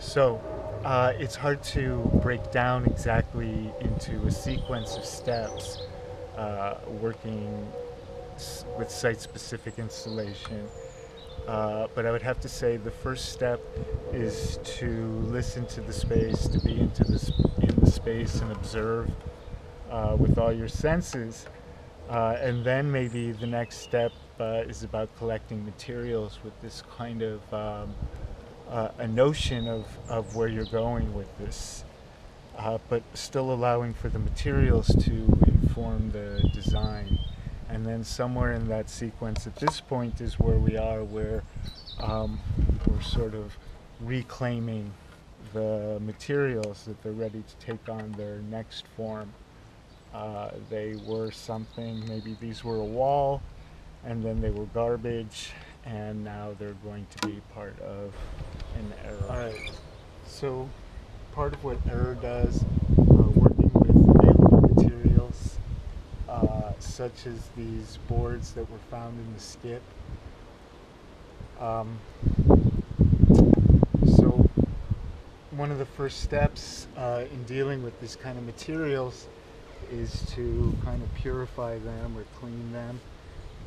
So it's hard to break down exactly into a sequence of steps working with site-specific installation. But I would have to say the first step is to listen to the space, to be in the space and observe with all your senses. And then maybe the next step is about collecting materials with this kind of a notion of where you're going with this, but still allowing for the materials to inform the design. And then somewhere in that sequence at this point is where we are, where we're sort of reclaiming the materials that they're ready to take on their next form. They were something, maybe these were a wall, and then they were garbage, and now they're going to be part of an error. Alright, so part of what error does, working with available materials, such as these boards that were found in the skip. So one of the first steps in dealing with this kind of materials is to kind of purify them or clean them.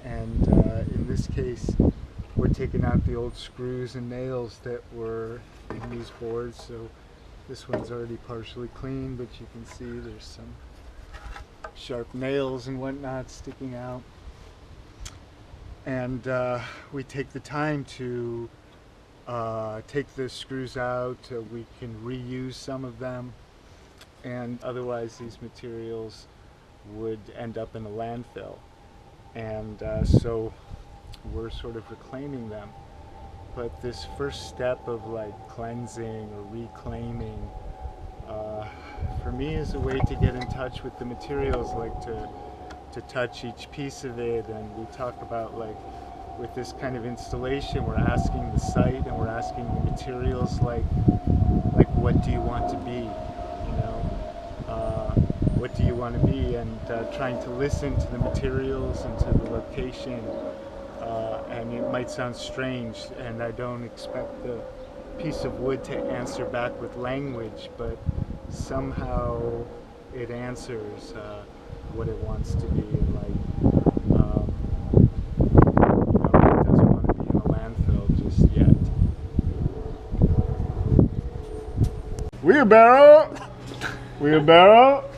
And in this case, we're taking out the old screws and nails that were in these boards. So this one's already partially clean, but you can see there's some sharp nails and whatnot sticking out. And we take the time to take the screws out. We can reuse some of them, and otherwise these materials would end up in a landfill. And so we're sort of reclaiming them. But this first step of like cleansing or reclaiming, for me, is a way to get in touch with the materials, like to touch each piece of it. And we talk about, like, with this kind of installation, we're asking the site and we're asking the materials, like what do you want to be, you know? What do you want to be? And trying to listen to the materials and to the location. And it might sound strange, and I don't expect the piece of wood to answer back with language, but somehow it answers what it wants to be. Like, it doesn't want to be in a landfill just yet. Wheelbarrow! Wheelbarrow!